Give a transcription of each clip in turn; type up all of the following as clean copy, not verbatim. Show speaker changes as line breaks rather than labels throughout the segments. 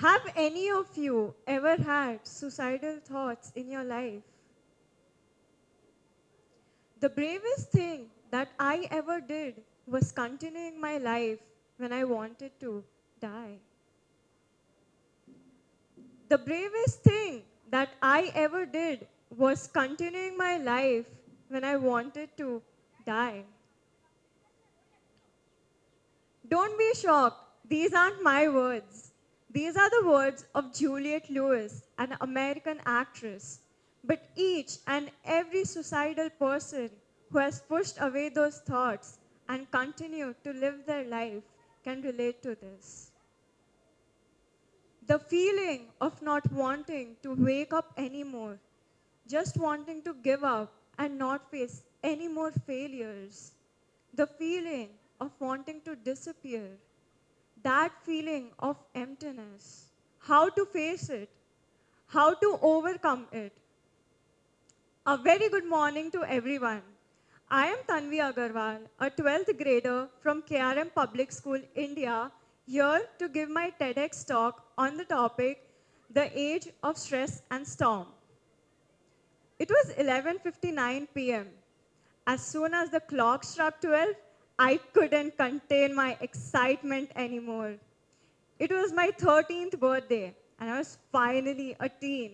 Have any of you ever had suicidal thoughts in your life? The bravest thing that I ever did was continuing my life when I wanted to die. The bravest thing that I ever did was continuing my life when I wanted to die. Don't be shocked. These aren't my words. These are the words of Juliette Lewis, an American actress. But each and every suicidal person who has pushed away those thoughts and continued to live their life can relate to this. The feeling of not wanting to wake up anymore, just wanting to give up and not face any more failures. The feeling of wanting to disappear, that feeling of emptiness, how to face it, how to overcome it. A very good morning to everyone. I am TANVVI Agarwal, a 12th grader from KRM Public School, India, here to give my TEDx talk on the topic, The Age of Stress and Storm. It was 11:59 p.m. As soon as the clock struck 12, I couldn't contain my excitement anymore. It was my 13th birthday, and I was finally a teen.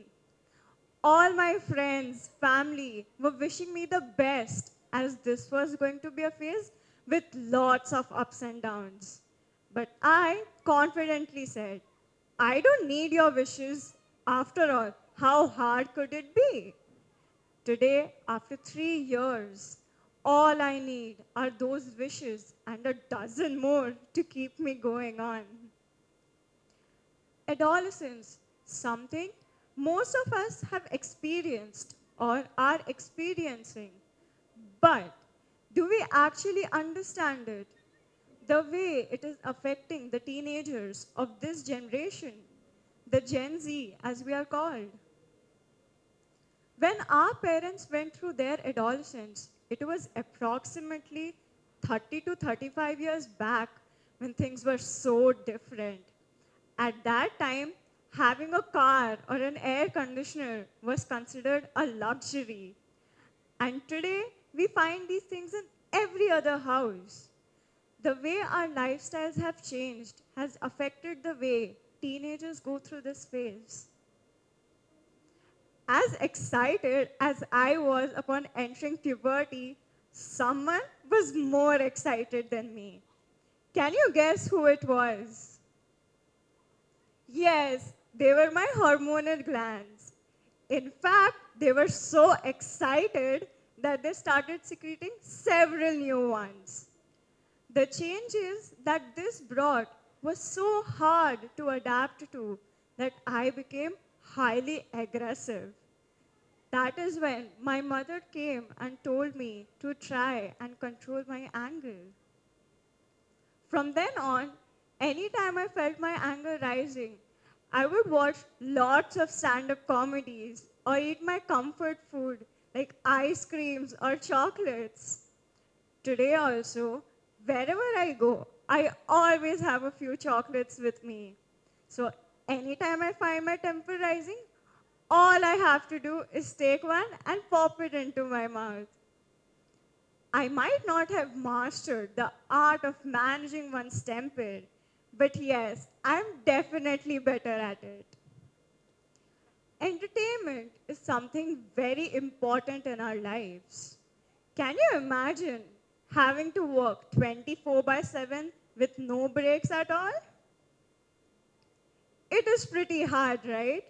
All my friends, family were wishing me the best, as this was going to be a phase with lots of ups and downs. But I confidently said, I don't need your wishes. After all, how hard could it be? Today, after 3 years, all I need are those wishes and a dozen more to keep me going on. Adolescence, something most of us have experienced or are experiencing. But do we actually understand it? The way it is affecting the teenagers of this generation, the Gen Z as we are called. When our parents went through their adolescence, it was approximately 30 to 35 years back when things were so different. At that time, having a car or an air conditioner was considered a luxury. And today, we find these things in every other house. The way our lifestyles have changed has affected the way teenagers go through this phase. As excited as I was upon entering puberty, someone was more excited than me. Can you guess who it was? Yes, they were my hormonal glands. In fact, they were so excited that they started secreting several new ones. The changes that this brought was so hard to adapt to that I became highly aggressive. That is when my mother came and told me to try and control my anger. From then on, anytime I felt my anger rising, I would watch lots of stand-up comedies or eat my comfort food like ice creams or chocolates. Today also, wherever I go, I always have a few chocolates with me. So anytime I find my temper rising, all I have to do is take one and pop it into my mouth. I might not have mastered the art of managing one's temper, but yes, I'm definitely better at it. Entertainment is something very important in our lives. Can you imagine having to work 24 by 7 with no breaks at all? It is pretty hard, right?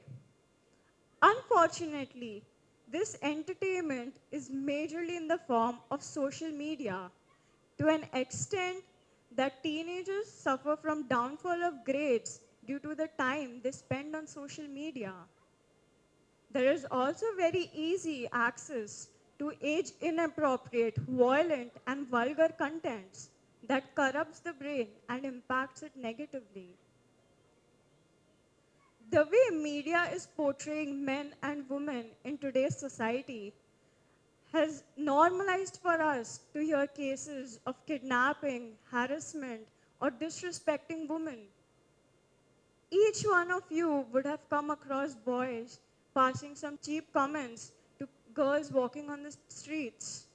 Unfortunately, this entertainment is majorly in the form of social media to an extent that teenagers suffer from downfall of grades due to the time they spend on social media. There is also very easy access to age inappropriate, violent, and vulgar contents that corrupts the brain and impacts it negatively. The way media is portraying men and women in today's society has normalized for us to hear cases of kidnapping, harassment, or disrespecting women. Each one of you would have come across boys passing some cheap comments to girls walking on the streets.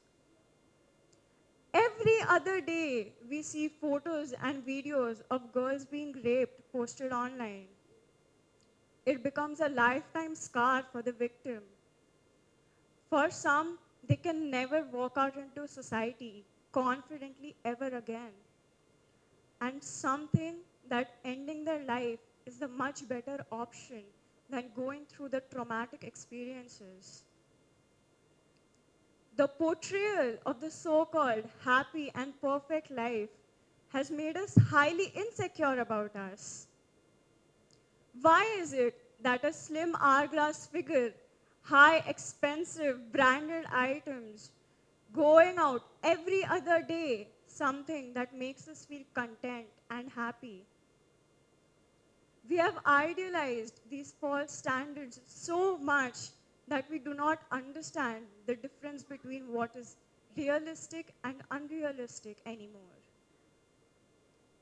Every other day, we see photos and videos of girls being raped posted online. It becomes a lifetime scar for the victim. For some, they can never walk out into society confidently ever again. And something that ending their life is the much better option than going through the traumatic experiences. The portrayal of the so-called happy and perfect life has made us highly insecure about us. Why is it that a slim hourglass figure, high expensive branded items, going out every other day, something that makes us feel content and happy? We have idealized these false standards so much that we do not understand the difference between what is realistic and unrealistic anymore.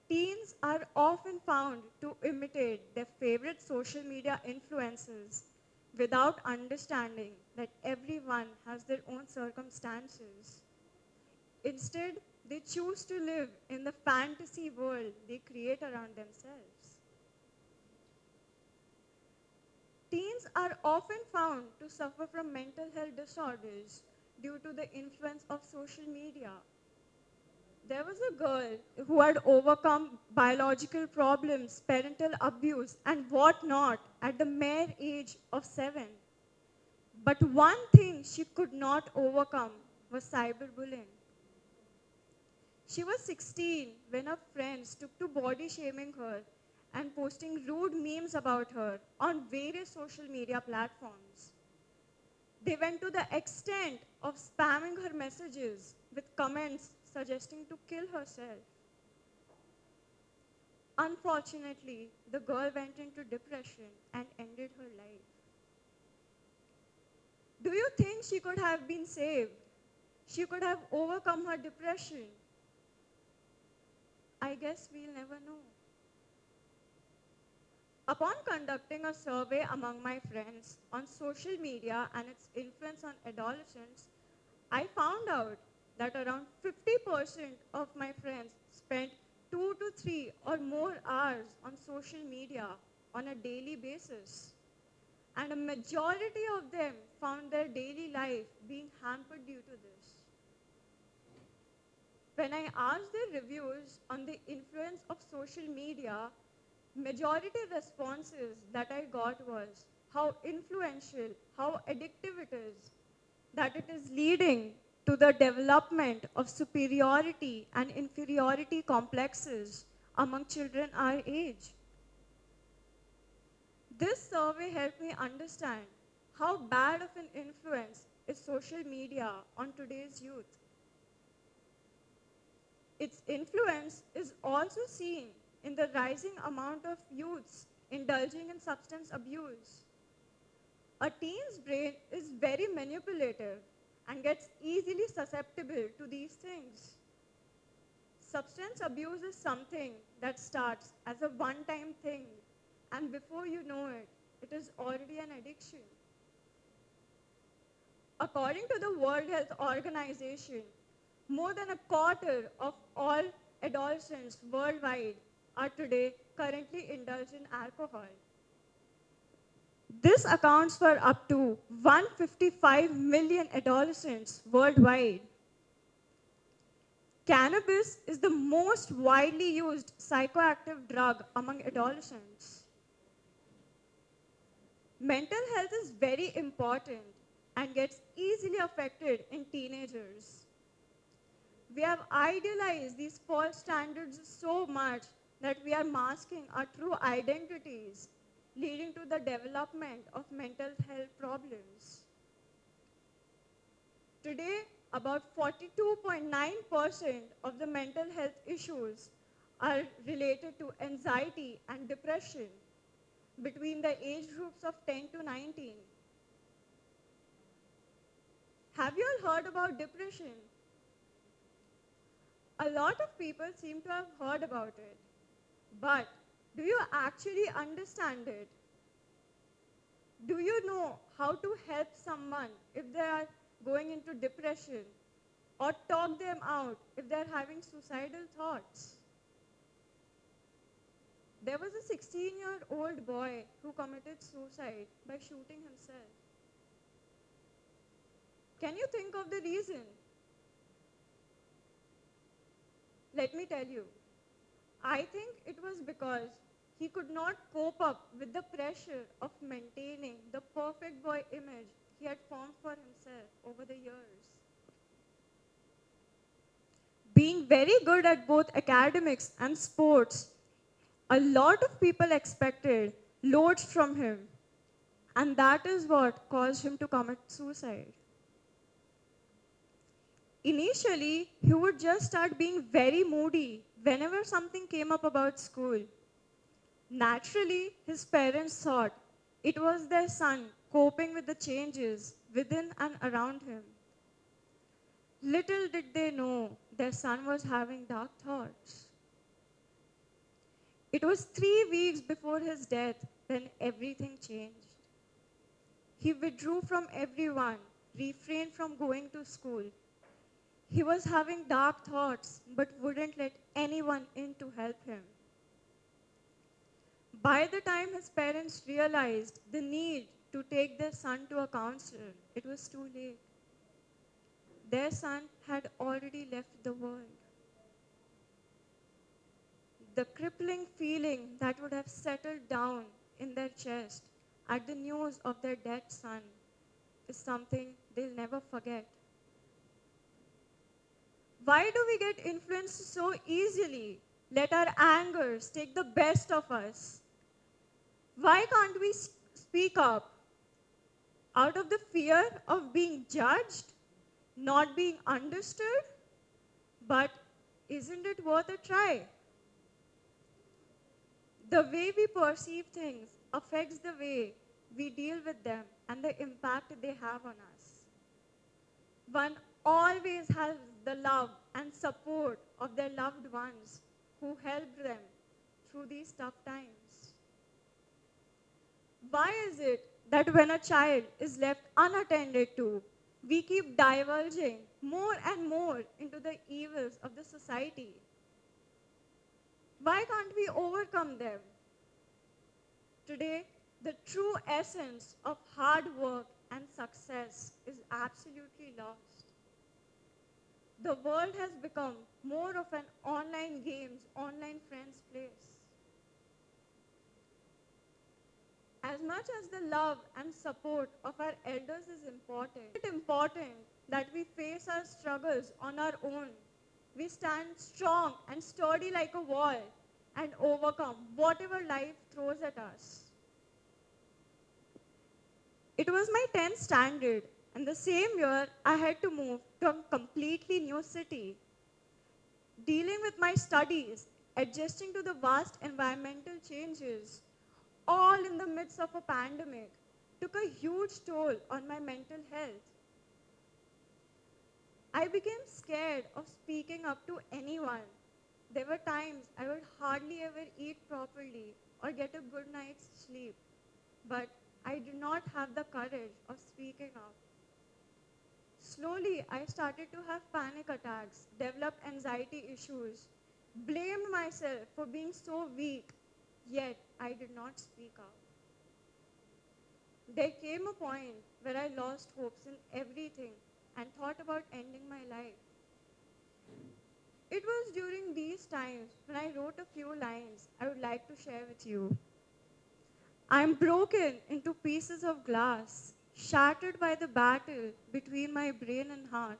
Teens are often found to imitate their favorite social media influencers without understanding that everyone has their own circumstances. Instead, they choose to live in the fantasy world they create around themselves. Teens are often found to suffer from mental health disorders due to the influence of social media. There was a girl who had overcome biological problems, parental abuse, and whatnot at the mere age of 7. But one thing she could not overcome was cyberbullying. She was 16 when her friends took to body shaming her and posting rude memes about her on various social media platforms. They went to the extent of spamming her messages with comments suggesting to kill herself. Unfortunately, the girl went into depression and ended her life. Do you think she could have been saved? She could have overcome her depression? I guess we'll never know. Upon conducting a survey among my friends on social media and its influence on adolescents, I found out that around 50% of my friends spent 2 to 3 or more hours on social media on a daily basis. And a majority of them found their daily life being hampered due to this. When I asked their reviews on the influence of social media, majority responses that I got was how influential, how addictive it is, that it is leading to the development of superiority and inferiority complexes among children our age. This survey helped me understand how bad of an influence is social media on today's youth. Its influence is also seen in the rising amount of youths indulging in substance abuse. A teen's brain is very manipulative and gets easily susceptible to these things. Substance abuse is something that starts as a one-time thing, and before you know it, it is already an addiction. According to the World Health Organization, more than a quarter of all adolescents worldwide are today currently indulged in alcohol. This accounts for up to 155 million adolescents worldwide. Cannabis is the most widely used psychoactive drug among adolescents. Mental health is very important and gets easily affected in teenagers. We have idealized these false standards so much that we are masking our true identities, leading to the development of mental health problems. Today, about 42.9% of the mental health issues are related to anxiety and depression between the age groups of 10 to 19. Have you all heard about depression? A lot of people seem to have heard about it, but Do you actually understand it? Do you know how to help someone if they are going into depression, or talk them out if they are having suicidal thoughts? There was a 16-year-old boy who committed suicide by shooting himself. Can you think of the reason? Let me tell you. I think it was because he could not cope up with the pressure of maintaining the perfect boy image he had formed for himself over the years. Being very good at both academics and sports, a lot of people expected loads from him, and that is what caused him to commit suicide. Initially, he would just start being very moody whenever something came up about school. Naturally, his parents thought it was their son coping with the changes within and around him. Little did they know their son was having dark thoughts. It was 3 weeks before his death when everything changed. He withdrew from everyone, refrained from going to school. He was having dark thoughts but wouldn't let anyone in to help him. By the time his parents realized the need to take their son to a counselor, it was too late. Their son had already left the world. The crippling feeling that would have settled down in their chest at the news of their dead son is something they'll never forget. Why do we get influenced so easily? Let our angers take the best of us. Why can't we speak up? Out of the fear of being judged, not being understood? But isn't it worth a try? The way we perceive things affects the way we deal with them and the impact they have on us. One always has the love and support of their loved ones who helped them through these tough times. Why is it that when a child is left unattended to, we keep divulging more and more into the evils of the society? Why can't we overcome them? Today, the true essence of hard work and success is absolutely lost. The world has become more of an online games, online friends place. As much as the love and support of our elders is important, it's important that we face our struggles on our own. We stand strong and sturdy like a wall and overcome whatever life throws at us. It was my 10th standard, and the same year I had to move to a completely new city. Dealing with my studies, adjusting to the vast environmental changes, all in the midst of a pandemic, took a huge toll on my mental health. I became scared of speaking up to anyone. There were times I would hardly ever eat properly or get a good night's sleep, but I did not have the courage of speaking up. Slowly, I started to have panic attacks, developed anxiety issues, blamed myself for being so weak, yet I did not speak out. There came a point where I lost hopes in everything and thought about ending my life. It was during these times when I wrote a few lines I would like to share with you. I'm broken into pieces of glass, shattered by the battle between my brain and heart.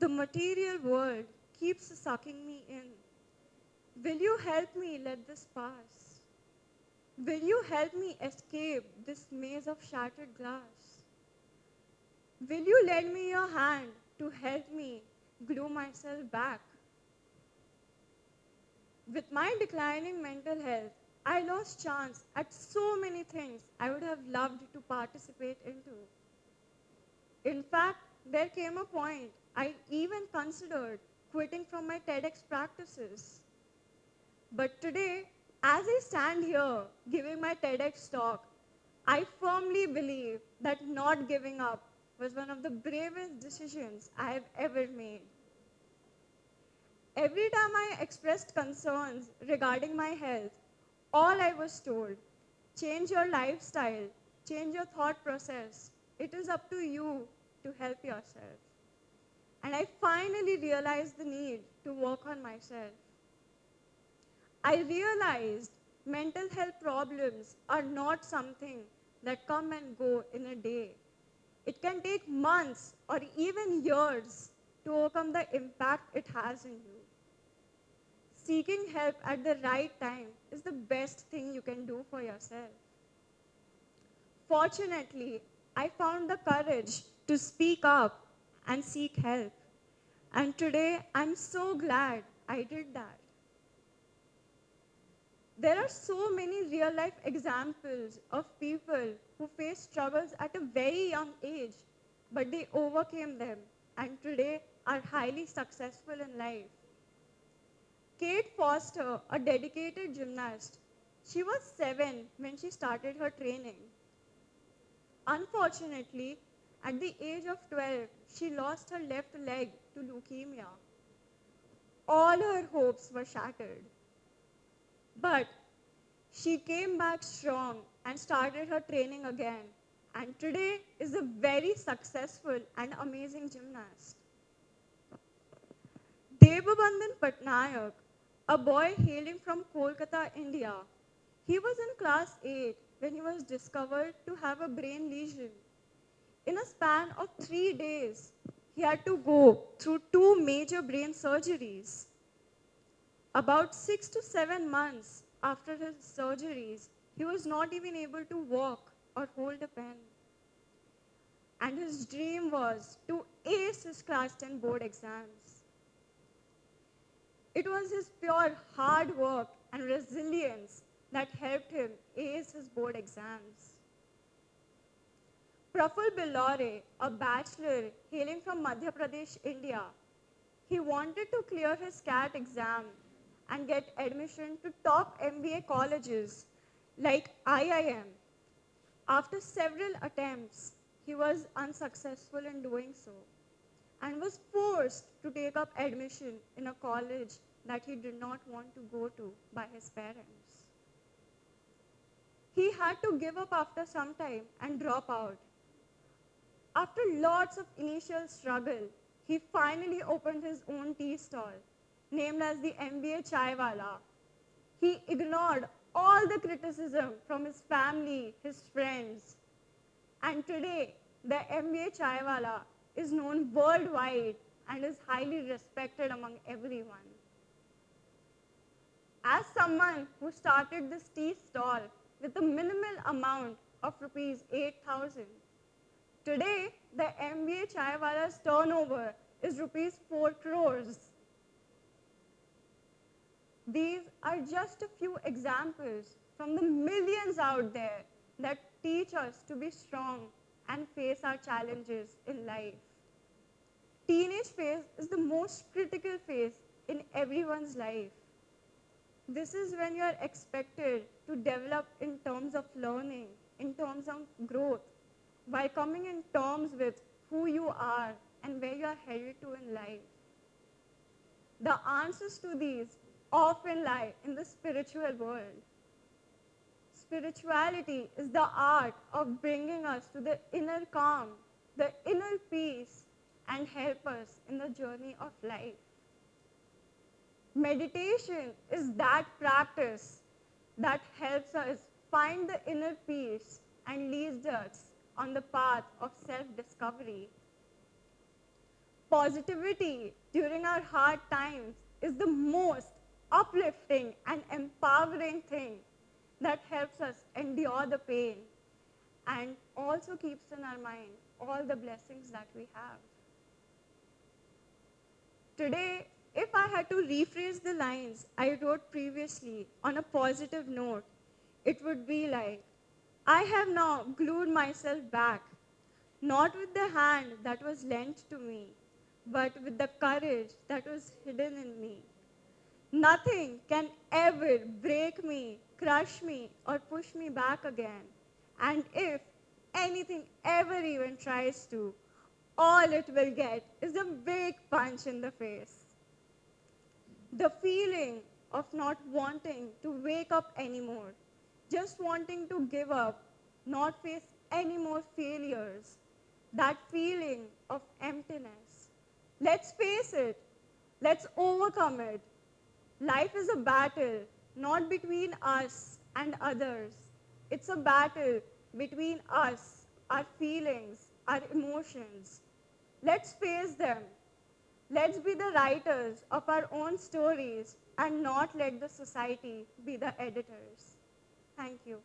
The material world keeps sucking me in. Will you help me let this pass? Will you help me escape this maze of shattered glass? Will you lend me your hand to help me glue myself back? With my declining mental health, I lost chance at so many things I would have loved to participate into. In fact, there came a point I even considered quitting from my TEDx practices. But today, As I stand here giving my TEDx talk, I firmly believe that not giving up was one of the bravest decisions I have ever made. Every time I expressed concerns regarding my health, all I was told, change your lifestyle, change your thought process. It is up to you to help yourself. And I finally realized the need to work on myself. I realized mental health problems are not something that come and go in a day. It can take months or even years to overcome the impact it has in you. Seeking help at the right time is the best thing you can do for yourself. Fortunately, I found the courage to speak up and seek help. And today, I'm so glad I did that. There are so many real life examples of people who faced struggles at a very young age, but they overcame them and today are highly successful in life. Kate Foster, a dedicated gymnast, she was 7 when she started her training. Unfortunately, at the age of 12, she lost her left leg to leukemia. All her hopes were shattered. But she came back strong and started her training again, and today is a very successful and amazing gymnast. Devabandhan Patnaik, a boy hailing from Kolkata, India, he was in class 8 when he was discovered to have a brain lesion. In a span of 3 days, he had to go through 2 major brain surgeries. About 6 to 7 months after his surgeries, he was not even able to walk or hold a pen. And his dream was to ace his class 10 board exams. It was his pure hard work and resilience that helped him ace his board exams. Praful Billore, a bachelor hailing from Madhya Pradesh, India, he wanted to clear his CAT exam and get admission to top MBA colleges like IIM. After several attempts, he was unsuccessful in doing so and was forced to take up admission in a college that he did not want to go to by his parents. He had to give up after some time and drop out. After lots of initial struggle, he finally opened his own tea stall, named as the MBA Chaiwala. He ignored all the criticism from his family, his friends, and today the MBA Chaiwala is known worldwide and is highly respected among everyone. As someone who started this tea stall with a minimal amount of rupees 8,000, today the MBA Chaiwala's turnover is rupees 4 crores. These are just a few examples from the millions out there that teach us to be strong and face our challenges in life. Teenage phase is the most critical phase in everyone's life. This is when you are expected to develop in terms of learning, in terms of growth, while coming in terms with who you are and where you are headed to in life. The answers to these often lie in the spiritual world. Spirituality is the art of bringing us to the inner calm, the inner peace, and help us in the journey of life. Meditation is that practice that helps us find the inner peace and leads us on the path of self-discovery. Positivity during our hard times is the most uplifting and empowering thing that helps us endure the pain and also keeps in our mind all the blessings that we have. Today, if I had to rephrase the lines I wrote previously on a positive note, it would be like, I have now glued myself back, not with the hand that was lent to me, but with the courage that was hidden in me. Nothing can ever break me, crush me, or push me back again. And if anything ever even tries to, all it will get is a big punch in the face. The feeling of not wanting to wake up anymore, just wanting to give up, not face any more failures, that feeling of emptiness. Let's face it, let's overcome it. Life is a battle, not between us and others. It's a battle between us, our feelings, our emotions. Let's face them. Let's be the writers of our own stories and not let the society be the editors. Thank you.